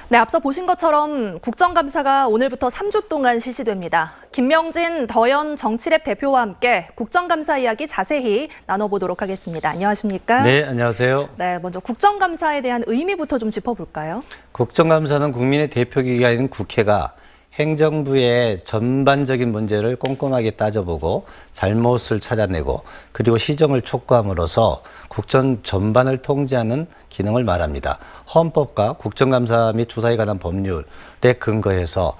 네, 앞서 보신 것처럼 국정감사가 오늘부터 3주 동안 실시됩니다. 김명진 더현 정치랩 대표와 함께 국정감사 이야기 자세히 나눠보도록 하겠습니다. 안녕하십니까? 네, 안녕하세요. 네, 먼저 국정감사에 대한 의미부터 좀 짚어볼까요? 국정감사는 국민의 대표기관인 국회가 행정부의 전반적인 문제를 꼼꼼하게 따져보고 잘못을 찾아내고 그리고 시정을 촉구함으로써 국정 전반을 통제하는 기능을 말합니다. 헌법과 국정감사 및 조사에 관한 법률에 근거해서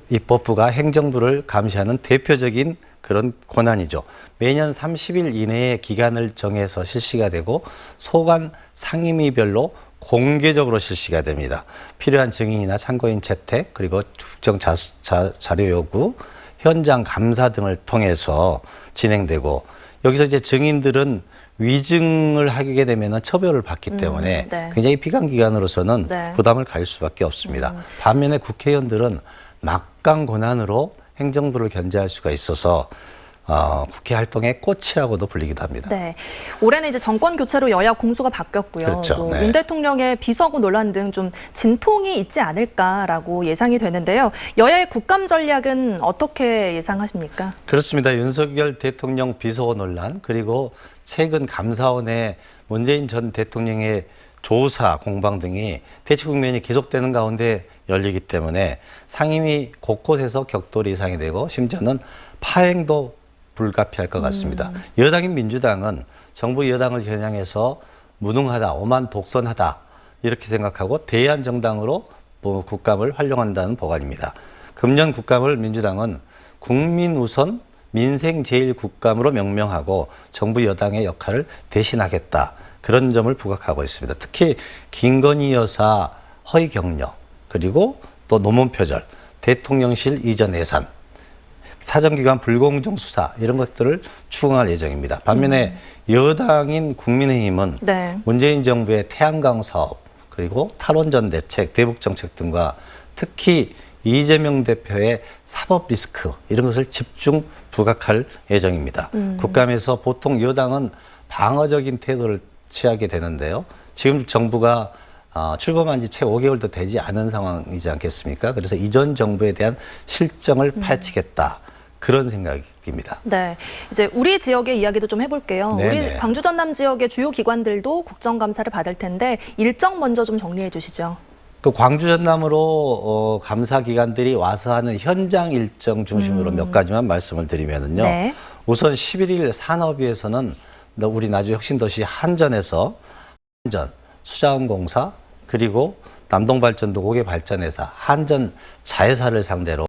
입법부가 행정부를 감시하는 대표적인 그런 권한이죠. 매년 30일 이내에 기간을 정해서 실시가 되고 소관 상임위별로 공개적으로 실시가 됩니다. 필요한 증인이나 참고인 채택, 그리고 국정 자료 요구, 현장 감사 등을 통해서 진행되고, 여기서 이제 증인들은 위증을 하게 되면 처벌을 받기 때문에 네. 굉장히 굉장히 비관기관으로서는 네. 부담을 가질 수밖에 없습니다. 반면에 국회의원들은 막강 권한으로 행정부를 견제할 수가 있어서 국회 활동의 꽃이라고도 불리기도 합니다. 네, 올해는 이제 정권 교체로 여야 공수가 바뀌었고요. 그렇죠. 또 네. 윤 대통령의 비서고 논란 등 좀 진통이 있지 않을까라고 예상이 되는데요. 여야의 국감 전략은 어떻게 예상하십니까? 그렇습니다. 윤석열 대통령 비서고 논란, 그리고 최근 감사원의 문재인 전 대통령의 조사 공방 등이 대치 국면이 계속되는 가운데 열리기 때문에 상임위 곳곳에서 격돌이 예상이 되고 심지어는 파행도 불가피할 것 같습니다. 여당인 민주당은 정부 여당을 겨냥해서 무능하다, 오만 독선하다 이렇게 생각하고 대안정당으로 국감을 활용한다는 보관입니다. 금년 국감을 민주당은 국민 우선 민생 제일 국감으로 명명하고 정부 여당의 역할을 대신하겠다, 그런 점을 부각하고 있습니다. 특히 김건희 여사 허위 격려, 그리고 또 노무현 표절, 대통령실 이전 예산, 사정기관 불공정 수사, 이런 것들을 추궁할 예정입니다. 반면에 여당인 국민의힘은 네. 문재인 정부의 태양광 사업, 그리고 탈원전 대책, 대북정책 등과 특히 이재명 대표의 사법 리스크, 이런 것을 집중 부각할 예정입니다. 국감에서 보통 여당은 방어적인 태도를 취하게 되는데요. 지금 정부가 출범한 지 채 5개월도 되지 않은 상황이지 않겠습니까? 그래서 이전 정부에 대한 실정을 파헤치겠다, 그런 생각입니다. 네, 이제 우리 지역의 이야기도 좀 해볼게요. 네네. 우리 광주 전남 지역의 주요 기관들도 국정감사를 받을 텐데 일정 먼저 좀 정리해 주시죠. 그 광주 전남으로 감사 기관들이 와서 하는 현장 일정 중심으로 몇 가지만 말씀을 드리면은요. 네. 우선 11일 산업위에서는 우리 나주 혁신도시 한전에서 한전, 수자원공사, 그리고 남동발전도 고개발전회사, 한전 자회사를 상대로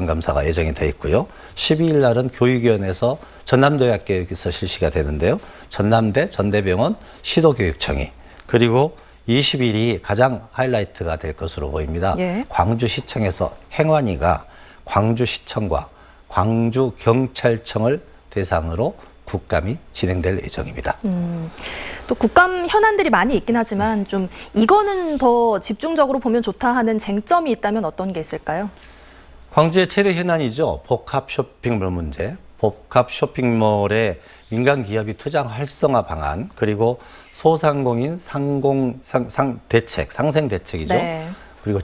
감사가 예정이 돼 있고요. 12일 날은 교육위원회에서 전남대학교에서 실시가 되는데요. 전남대, 전대병원, 시도교육청이, 그리고 20일이 가장 하이라이트가 될 것으로 보입니다. 예. 광주시청에서 행안위가 광주시청과 광주경찰청을 대상으로 국감이 진행될 예정입니다. 또 국감 현안들이 많이 있긴 하지만 좀 이거는 더 집중적으로 보면 좋다 하는 쟁점이 있다면 어떤 게 있을까요? 광주의 최대 현안이죠. 복합 쇼핑몰 문제. 복합 쇼핑몰의 민간 기업이 투자 활성화 방안, 그리고 소상공인 대책, 상생 대책이죠. 네. 그리고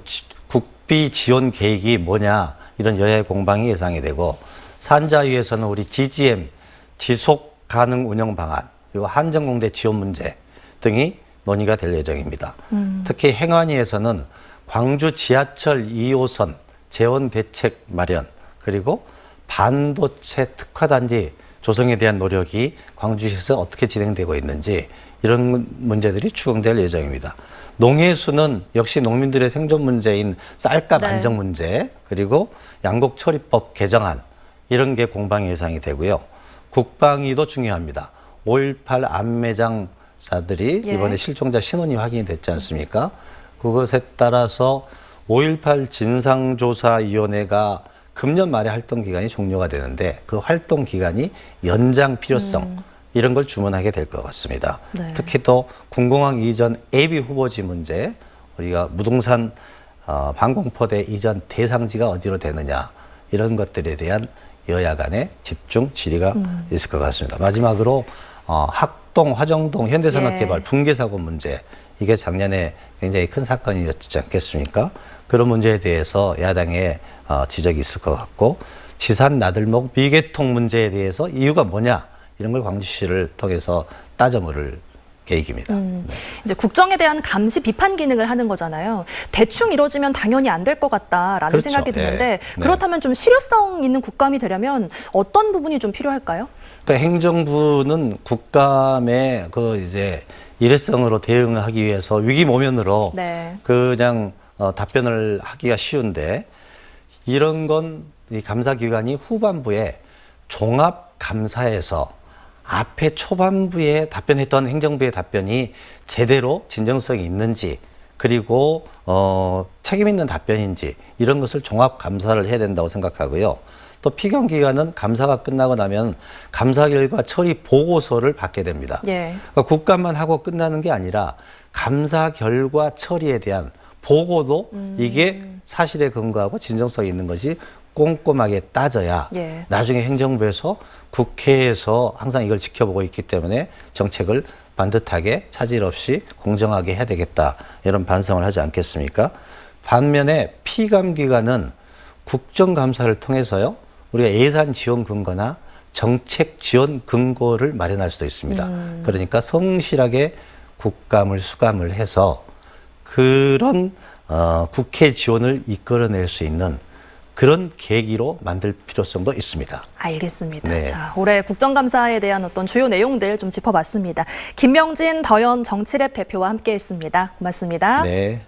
국비 지원 계획이 뭐냐, 이런 여야의 공방이 예상이 되고, 산자위에서는 우리 GGM, 지속 가능 운영 방안, 그리고 한전공대 지원 문제 등이 논의가 될 예정입니다. 특히 행안위에서는 광주 지하철 2호선 재원 대책 마련, 그리고 반도체 특화단지 조성에 대한 노력이 광주시에서 어떻게 진행되고 있는지, 이런 문제들이 추궁될 예정입니다. 농해수는 역시 농민들의 생존 문제인 쌀값 네. 안정 문제, 그리고 양곡처리법 개정안, 이런 게 공방 예상이 되고요. 국방위도 중요합니다. 5.18 안매장사들이 예. 이번에 실종자 신원이 확인이 됐지 않습니까? 그것에 따라서 5.18 진상조사위원회가 금년 말에 활동 기간이 종료가 되는데, 그 활동 기간이 연장 필요성, 이런 걸 주문하게 될 것 같습니다. 네. 특히 또 군공항 이전 예비 후보지 문제, 우리가 무등산 방공포대 이전 대상지가 어디로 되느냐, 이런 것들에 대한 여야 간의 집중 질의가 있을 것 같습니다. 마지막으로 학동, 화정동 현대산업개발 예. 붕괴 사고 문제, 이게 작년에 굉장히 큰 사건이었지 않겠습니까? 그런 문제에 대해서 야당의 지적이 있을 것 같고 지산 나들목 미개통 문제에 대해서 이유가 뭐냐 이런 걸 광주시를 통해서 따져 물을 계획입니다. 이제 국정에 대한 감시 비판 기능을 하는 거잖아요. 대충 이루어지면 당연히 안 될 것 같다라는 그렇죠. 생각이 드는데 네. 그렇다면 좀 실효성 있는 국감이 되려면 어떤 부분이 좀 필요할까요? 그러니까 행정부는 국감의 그 이제 일회성으로 대응하기 위해서 위기모면으로 네. 그냥 답변을 하기가 쉬운데 이런 건 이 감사기관이 후반부에 종합감사에서 앞에 초반부에 답변했던 행정부의 답변이 제대로 진정성이 있는지 그리고 책임 있는 답변인지 이런 것을 종합 감사를 해야 된다고 생각하고요. 또 피감기관은 감사가 끝나고 나면 감사 결과 처리 보고서를 받게 됩니다. 예. 그러니까 국감만 하고 끝나는 게 아니라 감사 결과 처리에 대한 보고도 이게 사실에 근거하고 진정성이 있는 것이 꼼꼼하게 따져야 예. 나중에 행정부에서 국회에서 항상 이걸 지켜보고 있기 때문에 정책을 반듯하게 차질 없이 공정하게 해야 되겠다 이런 반성을 하지 않겠습니까? 반면에 피감기관은 국정감사를 통해서요 우리가 예산 지원 근거나 정책 지원 근거를 마련할 수도 있습니다. 그러니까 성실하게 국감을 수감을 해서 그런 국회 지원을 이끌어낼 수 있는 그런 계기로 만들 필요성도 있습니다. 알겠습니다. 네. 자, 올해 국정감사에 대한 어떤 주요 내용들 좀 짚어봤습니다. 김명진 더현 정치랩 대표와 함께했습니다. 고맙습니다. 네.